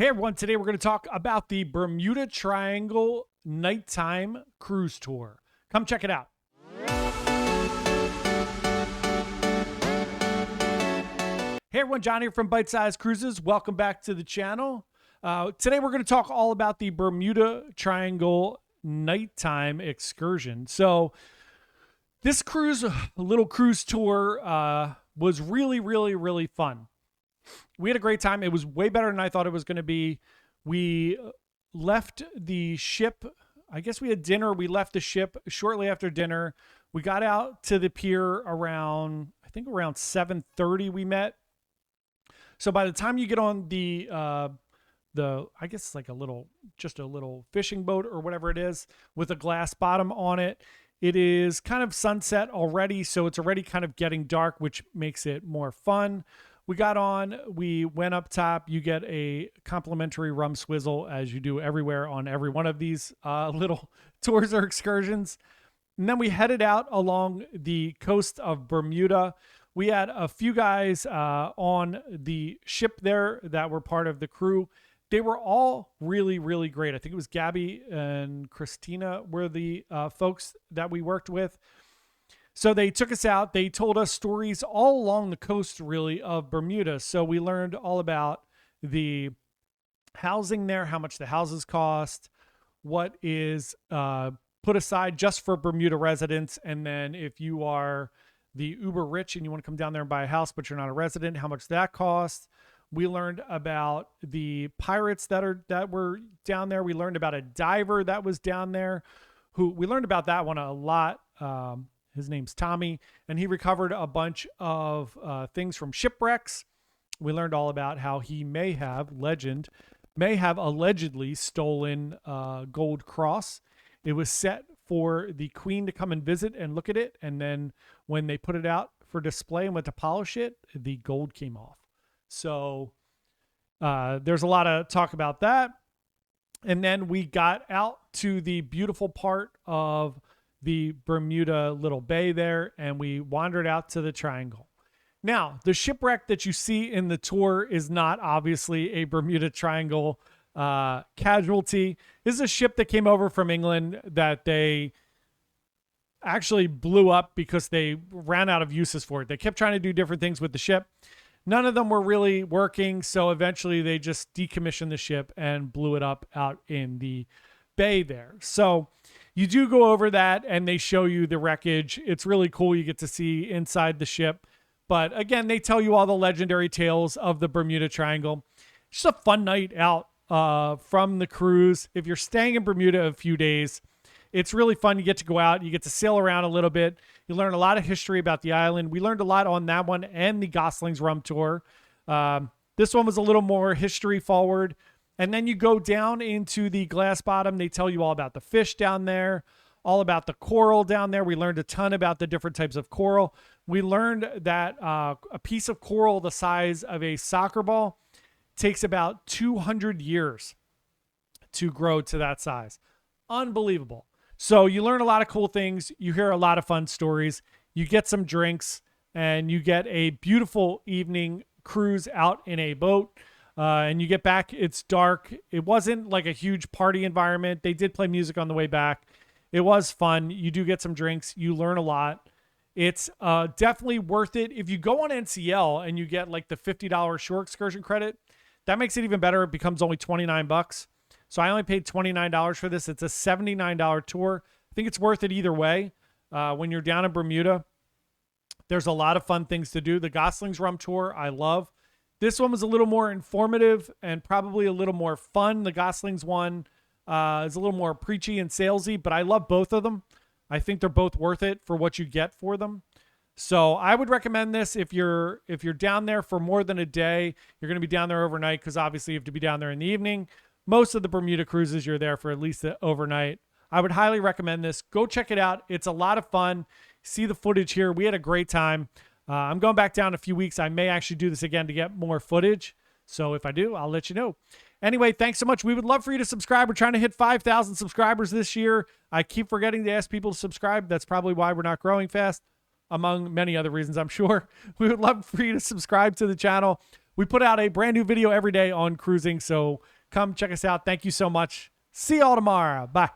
Hey everyone, today we're going to talk about the Bermuda Triangle Nighttime Cruise Tour. Come check it out. Hey everyone, John here from Bite Size Cruises. Welcome back to the channel. Today we're going to talk all about the Bermuda Triangle Nighttime Excursion. So this cruise, little cruise tour, was really fun. We had a great time. It was way better than I thought it was going to be. We left the ship. I guess we had dinner. We left the ship shortly after dinner. We got out to the pier around 7:30 we met. So by the time you get on the I guess it's like a little fishing boat or whatever it is with a glass bottom on it, it is kind of sunset already. So it's already kind of getting dark, which makes it more fun. We got on, we went up top. You get a complimentary rum swizzle, as you do everywhere on every one of these little tours or excursions. And then we headed out along the coast of Bermuda. We had a few guys on the ship there that were part of the crew. They were all really great. I think it was Gabby and Christina were the folks that we worked with. So they took us out. They told us stories all along the coast, really, of Bermuda. So we learned all about the housing there, how much the houses cost, what is put aside just for Bermuda residents. And then if you are the uber rich and you want to come down there and buy a house, but you're not a resident, how much that costs. We learned about the pirates that were down there. We learned about a diver that was down there we learned about that one a lot. His name's Tommy, and he recovered a bunch of things from shipwrecks. We learned all about how he may have allegedly stolen gold cross. It was set for the queen to come and visit and look at it, and then when they put it out for display and went to polish it, the gold came off. So there's a lot of talk about that. And then we got out to the beautiful part of the Bermuda little bay there, and we wandered out to the triangle. Now, the shipwreck that you see in the tour is not obviously a Bermuda Triangle casualty. This is a ship that came over from England that they actually blew up because they ran out of uses for it. They kept trying to do different things with the ship. None of them were really working, so eventually they just decommissioned the ship and blew it up out in the bay there. So you do go over that and they show you the wreckage. It's really cool. You get to see inside the ship. But again, they tell you all the legendary tales of the Bermuda Triangle. Just a fun night out from the cruise. If you're staying in Bermuda a few days, it's really fun. You get to go out. You get to sail around a little bit. You learn a lot of history about the island. We learned a lot on that one and the Gosling's Rum Tour. This one was a little more history forward. And then you go down into the glass bottom. They tell you all about the fish down there, all about the coral down there. We learned a ton about the different types of coral. We learned that a piece of coral the size of a soccer ball takes about 200 years to grow to that size. Unbelievable. So you learn a lot of cool things. You hear a lot of fun stories. You get some drinks, and you get a beautiful evening cruise out in a boat. And you get back, it's dark. It wasn't like a huge party environment. They did play music on the way back. It was fun. You do get some drinks. You learn a lot. It's definitely worth it. If you go on NCL and you get like the $50 shore excursion credit, that makes it even better. It becomes only $29. So I only paid $29 for this. It's a $79 tour. I think it's worth it either way. When you're down in Bermuda, there's a lot of fun things to do. The Gosling's Rum Tour, I love. This one was a little more informative and probably a little more fun. The Gosling's one is a little more preachy and salesy, but I love both of them. I think they're both worth it for what you get for them. So I would recommend this if you're down there for more than a day. You're going to be down there overnight because obviously you have to be down there in the evening. Most of the Bermuda cruises, you're there for at least the overnight. I would highly recommend this. Go check it out. It's a lot of fun. See the footage here. We had a great time. I'm going back down in a few weeks. I may actually do this again to get more footage. So if I do, I'll let you know. Anyway, thanks so much. We would love for you to subscribe. We're trying to hit 5,000 subscribers this year. I keep forgetting to ask people to subscribe. That's probably why we're not growing fast, among many other reasons, I'm sure. We would love for you to subscribe to the channel. We put out a brand new video every day on cruising, so come check us out. Thank you so much. See y'all tomorrow. Bye.